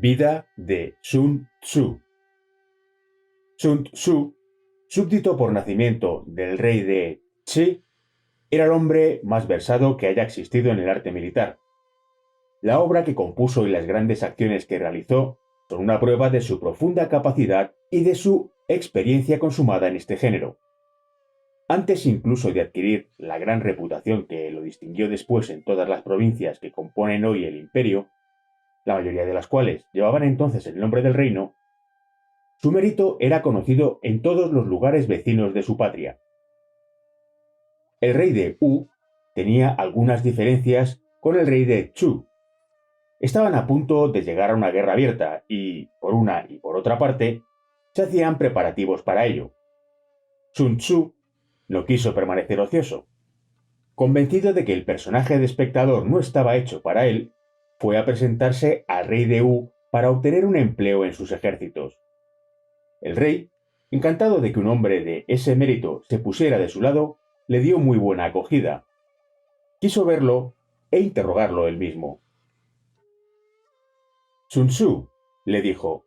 Vida de Sun Tzu. Sun Tzu, súbdito por nacimiento del rey de Qi, era el hombre más versado que haya existido en el arte militar. La obra que compuso y las grandes acciones que realizó son una prueba de su profunda capacidad y de su experiencia consumada en este género. Antes incluso de adquirir la gran reputación que lo distinguió después en todas las provincias que componen hoy el imperio, la mayoría de las cuales llevaban entonces el nombre del reino, su mérito era conocido en todos los lugares vecinos de su patria. El rey de Wu tenía algunas diferencias con el rey de Chu. Estaban a punto de llegar a una guerra abierta y, por una y por otra parte, se hacían preparativos para ello. Sun Tzu no quiso permanecer ocioso. Convencido de que el personaje de espectador no estaba hecho para él, fue a presentarse al rey de Wu para obtener un empleo en sus ejércitos. El rey, encantado de que un hombre de ese mérito se pusiera de su lado, le dio muy buena acogida. Quiso verlo e interrogarlo él mismo. Sun Tzu, le dijo,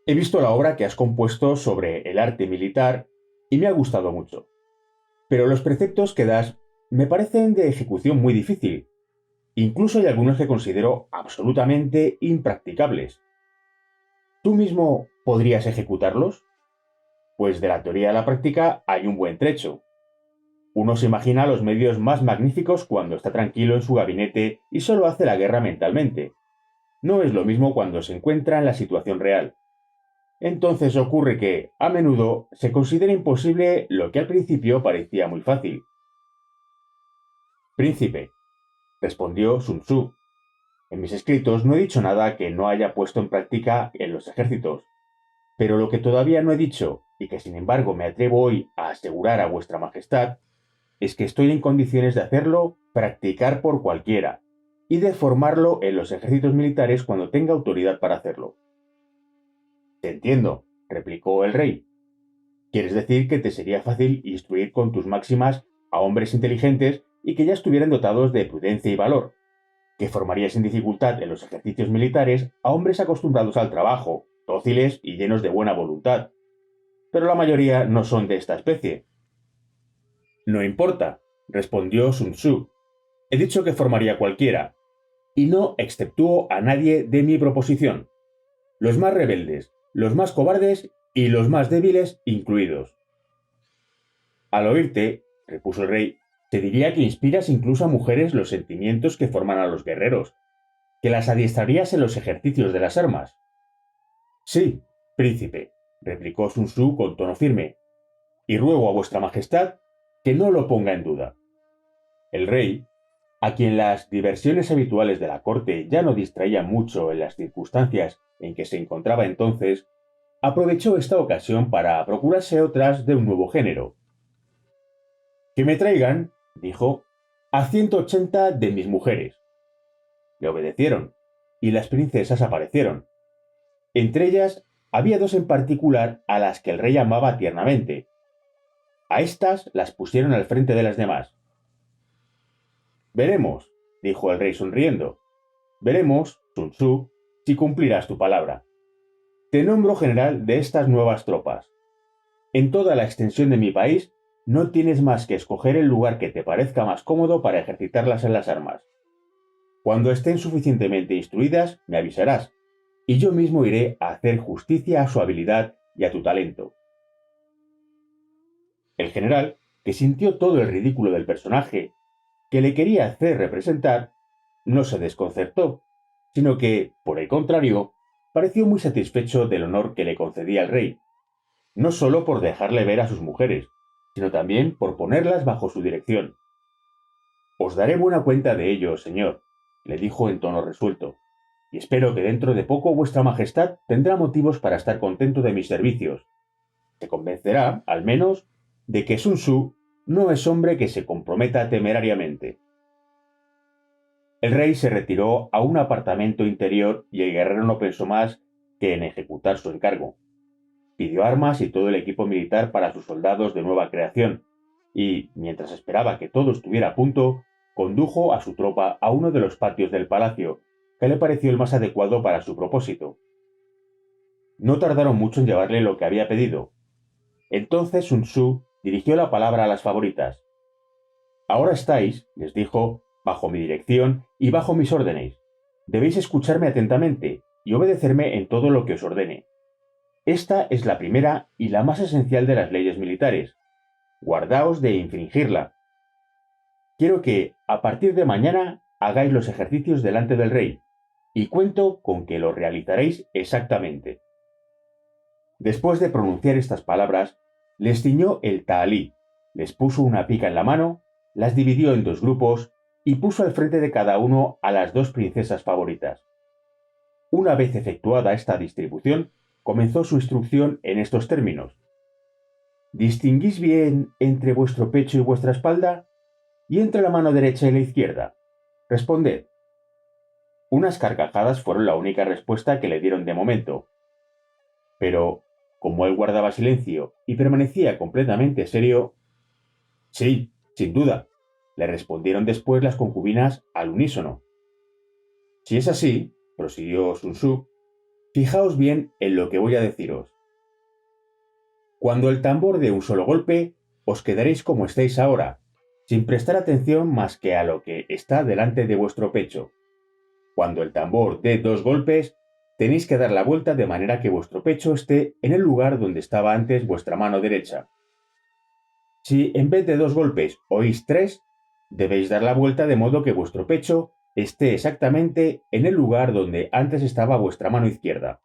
he visto la obra que has compuesto sobre el arte militar y me ha gustado mucho. Pero los preceptos que das me parecen de ejecución muy difícil. Incluso hay algunos que considero absolutamente impracticables. ¿Tú mismo podrías ejecutarlos? Pues de la teoría a la práctica hay un buen trecho. Uno se imagina los medios más magníficos cuando está tranquilo en su gabinete y solo hace la guerra mentalmente. No es lo mismo cuando se encuentra en la situación real. Entonces ocurre que, a menudo, se considera imposible lo que al principio parecía muy fácil. Príncipe, respondió Sun Tzu, en mis escritos no he dicho nada que no haya puesto en práctica en los ejércitos, pero lo que todavía no he dicho, y que sin embargo me atrevo hoy a asegurar a vuestra majestad, es que estoy en condiciones de hacerlo practicar por cualquiera, y de formarlo en los ejércitos militares cuando tenga autoridad para hacerlo. Te entiendo, replicó el rey. ¿Quieres decir que te sería fácil instruir con tus máximas a hombres inteligentes y que ya estuvieran dotados de prudencia y valor? Que formarías sin dificultad en los ejercicios militares a hombres acostumbrados al trabajo, dóciles y llenos de buena voluntad. Pero la mayoría no son de esta especie. No importa, respondió Sun Tzu. He dicho que formaría cualquiera, y no exceptúo a nadie de mi proposición. Los más rebeldes, los más cobardes y los más débiles incluidos. Al oírte, repuso el rey, te diría que inspiras incluso a mujeres los sentimientos que forman a los guerreros, que las adiestrarías en los ejercicios de las armas. Sí, príncipe, replicó Sun Tzu con tono firme, y ruego a vuestra majestad que no lo ponga en duda. El rey, a quien las diversiones habituales de la corte ya no distraían mucho en las circunstancias en que se encontraba entonces, aprovechó esta ocasión para procurarse otras de un nuevo género. Que me traigan, dijo, a 180 de mis mujeres. Le obedecieron, y las princesas aparecieron. Entre ellas había dos en particular a las que el rey amaba tiernamente. A estas las pusieron al frente de las demás. Veremos, dijo el rey sonriendo. Veremos, Sun Tzu, si cumplirás tu palabra. Te nombro general de estas nuevas tropas. En toda la extensión de mi país no tienes más que escoger el lugar que te parezca más cómodo para ejercitarlas en las armas. Cuando estén suficientemente instruidas, me avisarás, y yo mismo iré a hacer justicia a su habilidad y a tu talento. El general, que sintió todo el ridículo del personaje que le quería hacer representar, no se desconcertó, sino que, por el contrario, pareció muy satisfecho del honor que le concedía el rey, no solo por dejarle ver a sus mujeres, sino también por ponerlas bajo su dirección. Os daré buena cuenta de ello, señor, le dijo en tono resuelto, y espero que dentro de poco vuestra majestad tendrá motivos para estar contento de mis servicios. Se convencerá, al menos, de que Sun Tzu no es hombre que se comprometa temerariamente. El rey se retiró a un apartamento interior y el guerrero no pensó más que en ejecutar su encargo. Pidió armas y todo el equipo militar para sus soldados de nueva creación, y, mientras esperaba que todo estuviera a punto, condujo a su tropa a uno de los patios del palacio, que le pareció el más adecuado para su propósito, No tardaron mucho en llevarle lo que había pedido. Entonces Sun Tzu dirigió la palabra a las favoritas. Ahora estáis, les dijo, bajo mi dirección y bajo mis órdenes. Debéis escucharme atentamente y obedecerme en todo lo que os ordene. Esta es la primera y la más esencial de las leyes militares. Guardaos de infringirla. Quiero que, a partir de mañana, hagáis los ejercicios delante del rey, y cuento con que lo realizaréis exactamente. Después de pronunciar estas palabras, les ciñó el tahalí, les puso una pica en la mano, las dividió en dos grupos y puso al frente de cada uno a las dos princesas favoritas. Una vez efectuada esta distribución, comenzó su instrucción en estos términos. ¿Distinguís bien entre vuestro pecho y vuestra espalda? ¿Y entre la mano derecha y la izquierda? Responded. Unas carcajadas fueron la única respuesta que le dieron de momento. Pero, como él guardaba silencio y permanecía completamente serio, sí, sin duda, le respondieron después las concubinas al unísono. Si es así, prosiguió Sun Tzu, fijaos bien en lo que voy a deciros. Cuando el tambor dé un solo golpe, os quedaréis como estáis ahora, sin prestar atención más que a lo que está delante de vuestro pecho. Cuando el tambor dé dos golpes, tenéis que dar la vuelta de manera que vuestro pecho esté en el lugar donde estaba antes vuestra mano derecha. Si en vez de dos golpes oís tres, debéis dar la vuelta de modo que vuestro pecho esté exactamente en el lugar donde antes estaba vuestra mano izquierda.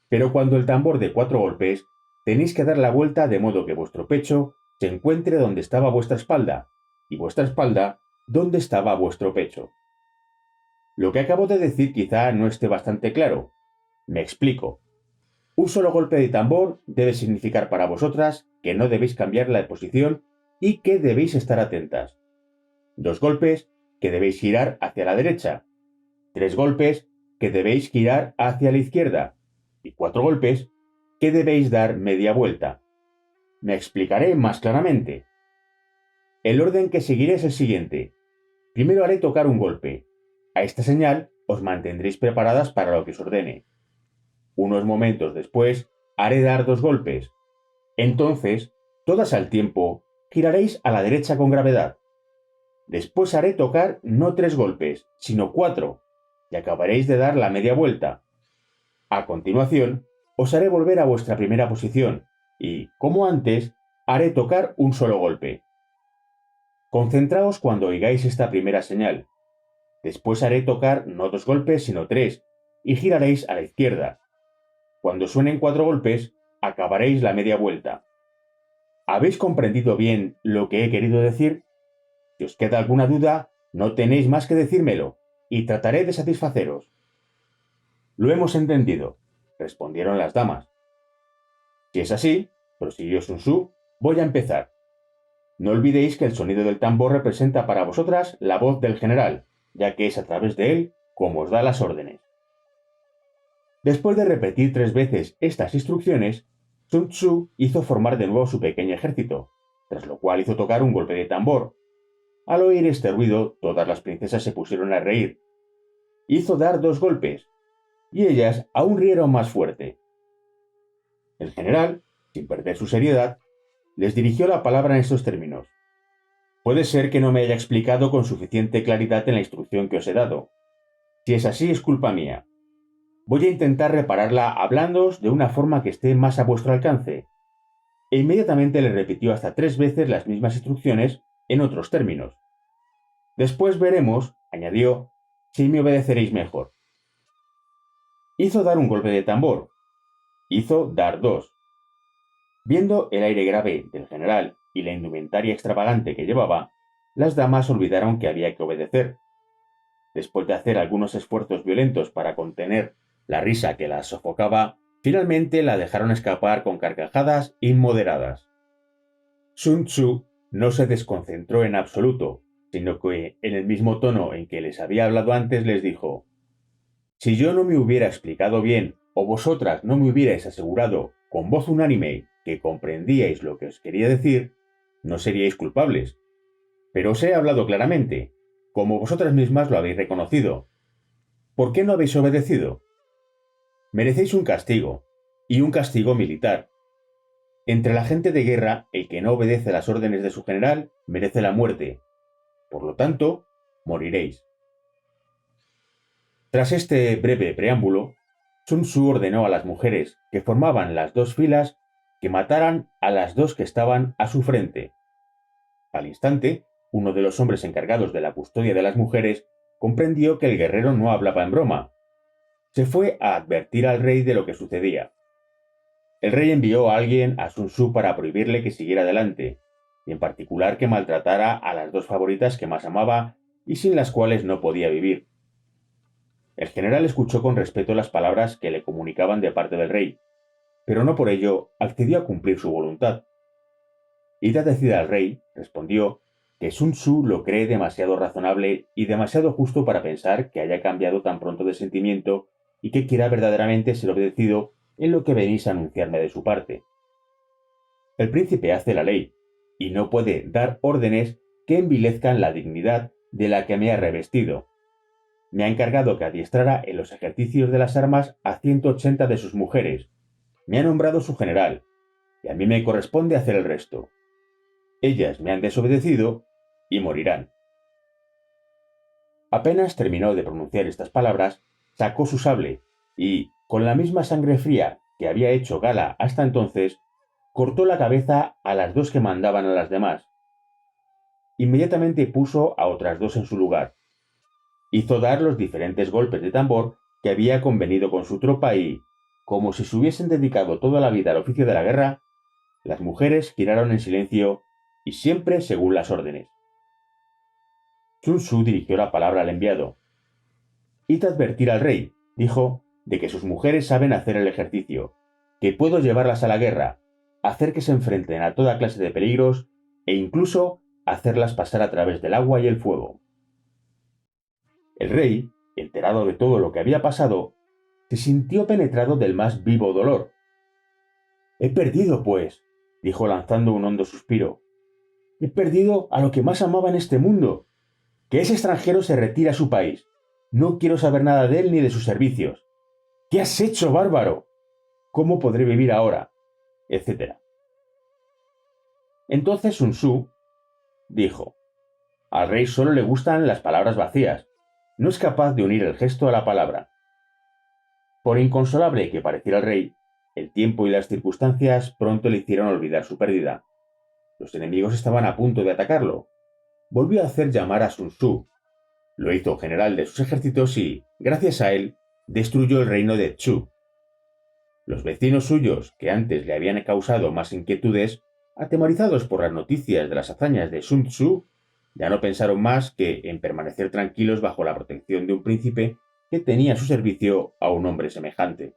Pero cuando el tambor dé cuatro golpes, tenéis que dar la vuelta de modo que vuestro pecho se encuentre donde estaba vuestra espalda, y vuestra espalda donde estaba vuestro pecho. Lo que acabo de decir quizá no esté bastante claro. Me explico. Un solo golpe de tambor debe significar para vosotras que no debéis cambiar la posición y que debéis estar atentas. Dos golpes que debéis girar hacia la derecha. Tres golpes que debéis girar hacia la izquierda. Y cuatro golpes que debéis dar media vuelta. Me explicaré más claramente. El orden que seguiré es el siguiente. Primero haré tocar un golpe. A esta señal os mantendréis preparadas para lo que os ordene. Unos momentos después haré dar dos golpes. Entonces, todas al tiempo, giraréis a la derecha con gravedad. Después haré tocar no tres golpes, sino cuatro, y acabaréis de dar la media vuelta. A continuación, os haré volver a vuestra primera posición, y, como antes, haré tocar un solo golpe. Concentraos cuando oigáis esta primera señal. Después haré tocar no dos golpes, sino tres, y giraréis a la izquierda. Cuando suenen cuatro golpes, acabaréis la media vuelta. ¿Habéis comprendido bien lo que he querido decir? Si os queda alguna duda, no tenéis más que decírmelo, y trataré de satisfaceros. Lo hemos entendido, respondieron las damas. Si es así, prosiguió Sun Tzu, voy a empezar. No olvidéis que el sonido del tambor representa para vosotras la voz del general, ya que es a través de él como os da las órdenes. Después de repetir 3 veces estas instrucciones, Sun Tzu hizo formar de nuevo su pequeño ejército, tras lo cual hizo tocar un golpe de tambor. Al oír este ruido, todas las princesas se pusieron a reír. Hizo dar 2 golpes, y ellas aún rieron más fuerte. El general, sin perder su seriedad, les dirigió la palabra en estos términos. Puede ser que no me haya explicado con suficiente claridad en la instrucción que os he dado. Si es así, es culpa mía. Voy a intentar repararla hablándoos de una forma que esté más a vuestro alcance. E inmediatamente le repitió hasta 3 veces las mismas instrucciones en otros términos. Después veremos, añadió, si me obedeceréis mejor. Hizo dar un golpe de tambor. Hizo dar 2. Viendo el aire grave del general y la indumentaria extravagante que llevaba, las damas olvidaron que había que obedecer. Después de hacer algunos esfuerzos violentos para contener la risa que las sofocaba, finalmente la dejaron escapar con carcajadas inmoderadas. Sun Tzu no se desconcentró en absoluto, sino que, en el mismo tono en que les había hablado antes, les dijo: «Si yo no me hubiera explicado bien, o vosotras no me hubierais asegurado, con voz unánime, que comprendíais lo que os quería decir, no seríais culpables. Pero os he hablado claramente, como vosotras mismas lo habéis reconocido. ¿Por qué no habéis obedecido?». Merecéis un castigo, y un castigo militar. Entre la gente de guerra, el que no obedece las órdenes de su general merece la muerte. Por lo tanto, moriréis. Tras este breve preámbulo, Sun Tzu ordenó a las mujeres que formaban las dos filas que mataran a las dos que estaban a su frente. Al instante, uno de los hombres encargados de la custodia de las mujeres comprendió que el guerrero no hablaba en broma. Se fue a advertir al rey de lo que sucedía. El rey envió a alguien a Sun Tzu para prohibirle que siguiera adelante, y en particular que maltratara a las dos favoritas que más amaba y sin las cuales no podía vivir. El general escuchó con respeto las palabras que le comunicaban de parte del rey, pero no por ello accedió a cumplir su voluntad. Id a decir al rey, respondió, que Sun Tzu lo cree demasiado razonable y demasiado justo para pensar que haya cambiado tan pronto de sentimiento y que quiera verdaderamente ser obedecido en lo que venís a anunciarme de su parte. El príncipe hace la ley, y no puede dar órdenes que envilezcan la dignidad de la que me ha revestido. Me ha encargado que adiestrara en los ejercicios de las armas a 180 de sus mujeres. Me ha nombrado su general, y a mí me corresponde hacer el resto. Ellas me han desobedecido y morirán. Apenas terminó de pronunciar estas palabras, sacó su sable y, con la misma sangre fría que había hecho gala hasta entonces, cortó la cabeza a las dos que mandaban a las demás. Inmediatamente puso a otras dos en su lugar. Hizo dar los diferentes golpes de tambor que había convenido con su tropa y, como si se hubiesen dedicado toda la vida al oficio de la guerra, las mujeres giraron en silencio y siempre según las órdenes. Sun Tzu dirigió la palabra al enviado. Id a advertir al rey, dijo, de que sus mujeres saben hacer el ejercicio, que puedo llevarlas a la guerra, hacer que se enfrenten a toda clase de peligros e incluso hacerlas pasar a través del agua y el fuego. El rey, enterado de todo lo que había pasado, se sintió penetrado del más vivo dolor. He perdido, pues, dijo lanzando un hondo suspiro. He perdido a lo que más amaba en este mundo. Que ese extranjero se retire a su país. No quiero saber nada de él ni de sus servicios. ¿Qué has hecho, bárbaro? ¿Cómo podré vivir ahora? Etcétera. Entonces Sun Tzu dijo, al rey solo le gustan las palabras vacías. No es capaz de unir el gesto a la palabra. Por inconsolable que pareciera el rey, el tiempo y las circunstancias pronto le hicieron olvidar su pérdida. Los enemigos estaban a punto de atacarlo. Volvió a hacer llamar a Sun Tzu. Lo hizo general de sus ejércitos y, gracias a él, destruyó el reino de Chu. Los vecinos suyos, que antes le habían causado más inquietudes, atemorizados por las noticias de las hazañas de Sun Tzu, ya no pensaron más que en permanecer tranquilos bajo la protección de un príncipe que tenía a su servicio a un hombre semejante.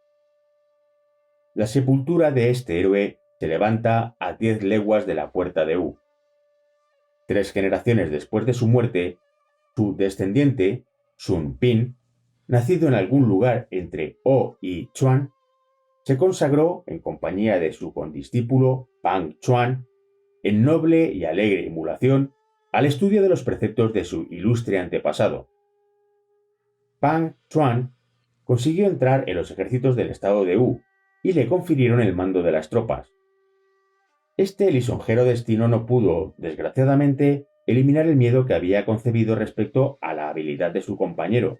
La sepultura de este héroe se levanta a 10 leguas de la puerta de Wu. 3 generaciones después de su muerte, su descendiente, Sun Pin, nacido en algún lugar entre O y Chuan, se consagró, en compañía de su condiscípulo Pang Chuan, en noble y alegre emulación al estudio de los preceptos de su ilustre antepasado. Pang Chuan consiguió entrar en los ejércitos del estado de Wu y le confirieron el mando de las tropas. Este lisonjero destino no pudo, desgraciadamente, eliminar el miedo que había concebido respecto a la habilidad de su compañero.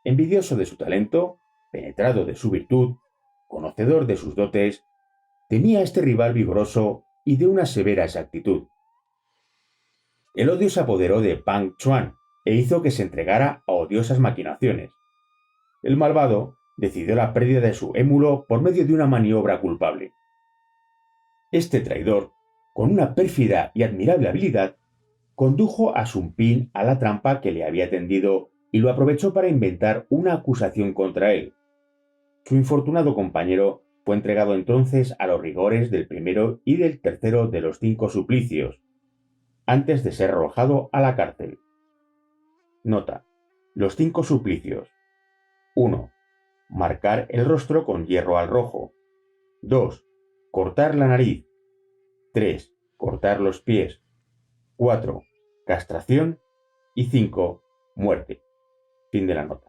Envidioso de su talento, penetrado de su virtud, conocedor de sus dotes, temía a este rival vigoroso y de una severa exactitud. El odio se apoderó de Pang Chuan e hizo que se entregara a odiosas maquinaciones. El malvado decidió la pérdida de su émulo por medio de una maniobra culpable. Este traidor, con una pérfida y admirable habilidad, condujo a Sun Pin a la trampa que le había tendido y lo aprovechó para inventar una acusación contra él. Su infortunado compañero fue entregado entonces a los rigores del primero y del tercero de los 5 suplicios, antes de ser arrojado a la cárcel. Nota: los 5 suplicios. 1. Marcar el rostro con hierro al rojo. 2. Cortar la nariz. 3. Cortar los pies. 4. Castración. Y 5. Muerte. Fin de la nota.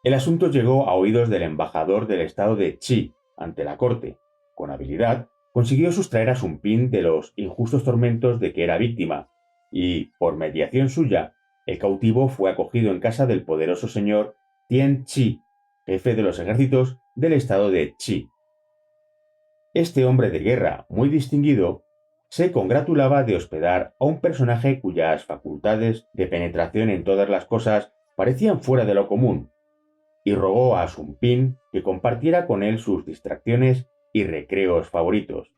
El asunto llegó a oídos del embajador del estado de Qi ante la corte. Con habilidad, consiguió sustraer a Sun Pin de los injustos tormentos de que era víctima, y, por mediación suya, el cautivo fue acogido en casa del poderoso señor Tian Qi, jefe de los ejércitos del estado de Qi. Este hombre de guerra, muy distinguido, se congratulaba de hospedar a un personaje cuyas facultades de penetración en todas las cosas parecían fuera de lo común, y rogó a Sun Pin que compartiera con él sus distracciones y recreos favoritos.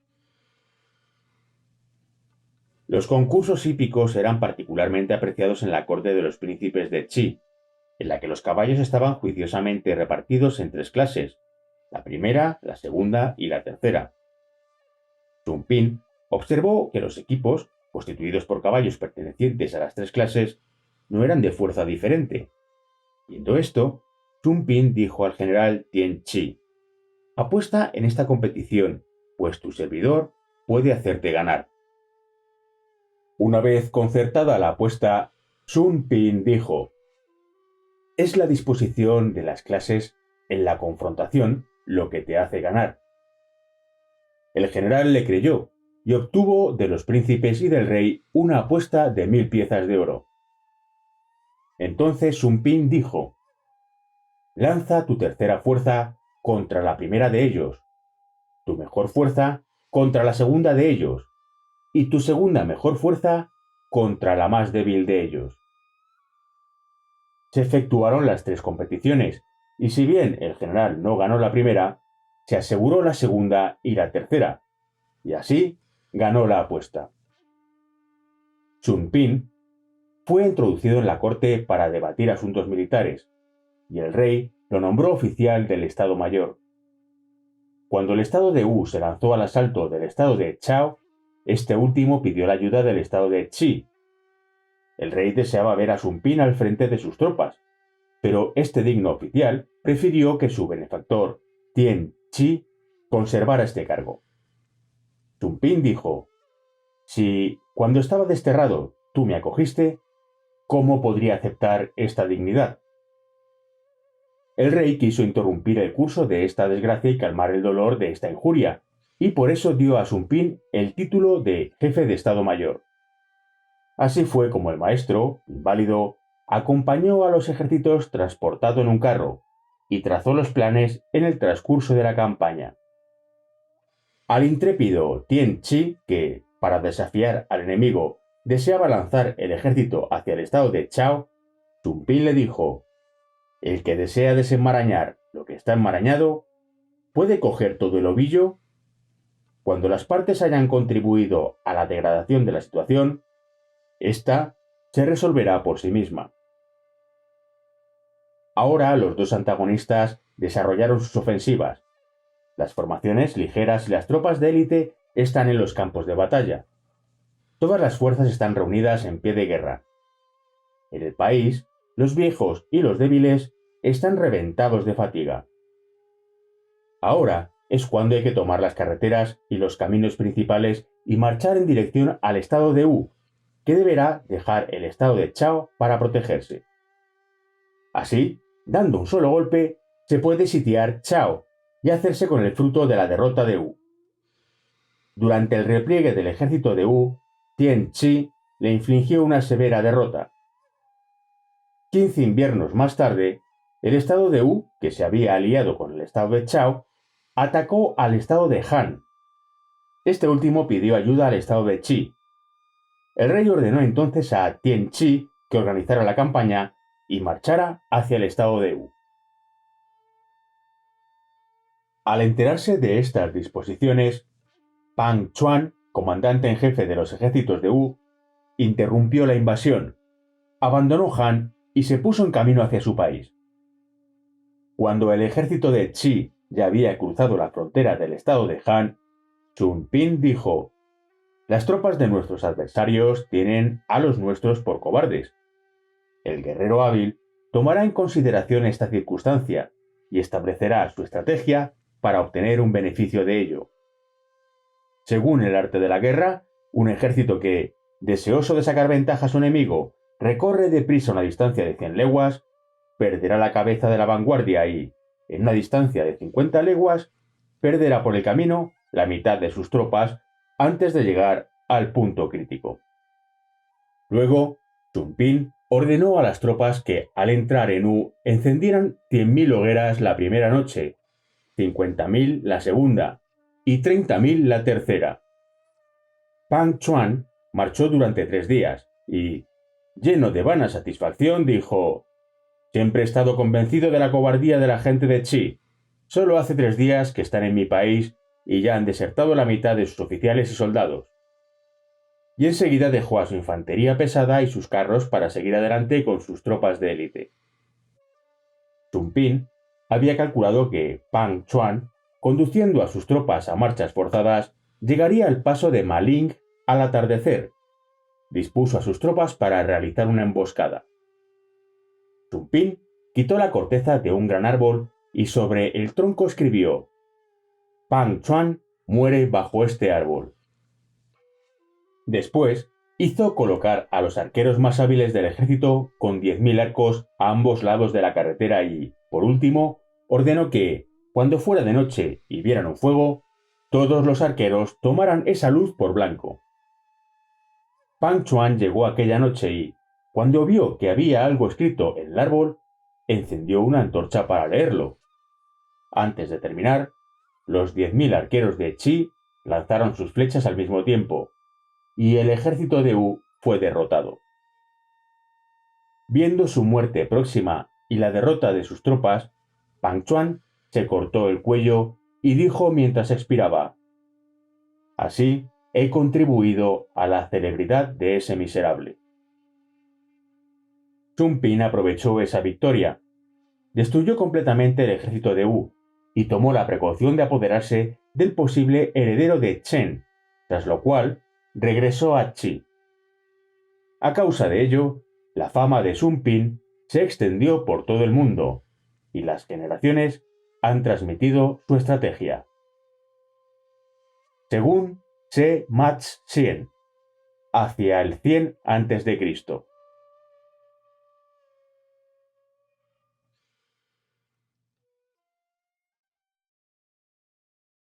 Los concursos hípicos eran particularmente apreciados en la corte de los príncipes de Qi, en la que los caballos estaban juiciosamente repartidos en 3 clases, la primera, la segunda y la tercera. Sun Pin observó que los equipos, constituidos por caballos pertenecientes a las 3 clases, no eran de fuerza diferente. Viendo esto, Sun Pin dijo al general Tian Qi: «Apuesta en esta competición, pues tu servidor puede hacerte ganar». Una vez concertada la apuesta, Sun Pin dijo: «Es la disposición de las clases en la confrontación lo que te hace ganar». El general le creyó y obtuvo de los príncipes y del rey una apuesta de 1000 piezas de oro. Entonces Sun Pin dijo: «Lanza tu tercera fuerza contra la primera de ellos, tu mejor fuerza contra la segunda de ellos, y tu segunda mejor fuerza contra la más débil de ellos». Se efectuaron las 3 competiciones, y si bien el general no ganó la primera, se aseguró la segunda y la tercera, y así ganó la apuesta. Sun Pin fue introducido en la corte para debatir asuntos militares, y el rey lo nombró oficial del Estado Mayor. Cuando el estado de Wu se lanzó al asalto del estado de Chao, este último pidió la ayuda del estado de Qi. El rey deseaba ver a Sun Pin al frente de sus tropas, pero este digno oficial prefirió que su benefactor, Tian Qi, conservara este cargo. Sun Pin dijo: «Si, cuando estaba desterrado, tú me acogiste, ¿cómo podría aceptar esta dignidad?». El rey quiso interrumpir el curso de esta desgracia y calmar el dolor de esta injuria, y por eso dio a Sun Pin el título de jefe de Estado Mayor. Así fue como el maestro, inválido, acompañó a los ejércitos transportado en un carro, y trazó los planes en el transcurso de la campaña. Al intrépido Tian Qi, que, para desafiar al enemigo, deseaba lanzar el ejército hacia el estado de Chao, Sun Pin le dijo: «El que desea desenmarañar lo que está enmarañado, ¿puede coger todo el ovillo?». Cuando las partes hayan contribuido a la degradación de la situación, ésta se resolverá por sí misma. Ahora los dos antagonistas desarrollaron sus ofensivas. Las formaciones ligeras y las tropas de élite están en los campos de batalla. Todas las fuerzas están reunidas en pie de guerra. En el país, los viejos y los débiles están reventados de fatiga. Ahora es cuando hay que tomar las carreteras y los caminos principales y marchar en dirección al estado de Wu, que deberá dejar el estado de Chao para protegerse. Así, dando un solo golpe, se puede sitiar Chao y hacerse con el fruto de la derrota de Wu. Durante el repliegue del ejército de Wu, Tian Qi le infligió una severa derrota. 15 inviernos más tarde, el estado de Wu, que se había aliado con el estado de Chao, atacó al estado de Han. Este último pidió ayuda al estado de Qi. El rey ordenó entonces a Tian Qi que organizara la campaña y marchara hacia el estado de Wu. Al enterarse de estas disposiciones, Pang Chuan, comandante en jefe de los ejércitos de Wu, interrumpió la invasión, abandonó Han y se puso en camino hacia su país. Cuando el ejército de Qi ya había cruzado la frontera del estado de Han, Sun Pin dijo: «Las tropas de nuestros adversarios tienen a los nuestros por cobardes. El guerrero hábil tomará en consideración esta circunstancia y establecerá su estrategia para obtener un beneficio de ello». Según el arte de la guerra, un ejército que, deseoso de sacar ventaja a su enemigo, recorre deprisa una distancia de 100 leguas, perderá la cabeza de la vanguardia y, en una distancia de 50 leguas, perderá por el camino la mitad de sus tropas antes de llegar al punto crítico. Luego, Sun Bin ordenó a las tropas que, al entrar en U, encendieran 100.000 hogueras la primera noche, 50.000 la segunda y 30.000 la tercera. Pang Chuan marchó durante 3 días y, lleno de vana satisfacción, dijo: «Siempre he estado convencido de la cobardía de la gente de Qi. Solo hace 3 días que están en mi país y ya han desertado la mitad de sus oficiales y soldados». Y enseguida dejó a su infantería pesada y sus carros para seguir adelante con sus tropas de élite. Sun Bin había calculado que Pang Chuan, conduciendo a sus tropas a marchas forzadas, llegaría al paso de Maling al atardecer. Dispuso a sus tropas para realizar una emboscada. Sun Bin quitó la corteza de un gran árbol y sobre el tronco escribió: «Pang Chuan muere bajo este árbol». Después, hizo colocar a los arqueros más hábiles del ejército con 10.000 arcos a ambos lados de la carretera y, por último, ordenó que, cuando fuera de noche y vieran un fuego, todos los arqueros tomaran esa luz por blanco. Pang Chuan llegó aquella noche y, cuando vio que había algo escrito en el árbol, encendió una antorcha para leerlo. Antes de terminar, los 10.000 arqueros de Qi lanzaron sus flechas al mismo tiempo, y el ejército de Wu fue derrotado. Viendo su muerte próxima y la derrota de sus tropas, Pang Chuan se cortó el cuello y dijo mientras expiraba: «Así he contribuido a la celebridad de ese miserable». Sun Bin aprovechó esa victoria, destruyó completamente el ejército de Wu y tomó la precaución de apoderarse del posible heredero de Chen, tras lo cual regresó a Qi. A causa de ello, la fama de Sun Bin se extendió por todo el mundo, y las generaciones han transmitido su estrategia. Según Se Mat Sien, hacia el 100 a.C.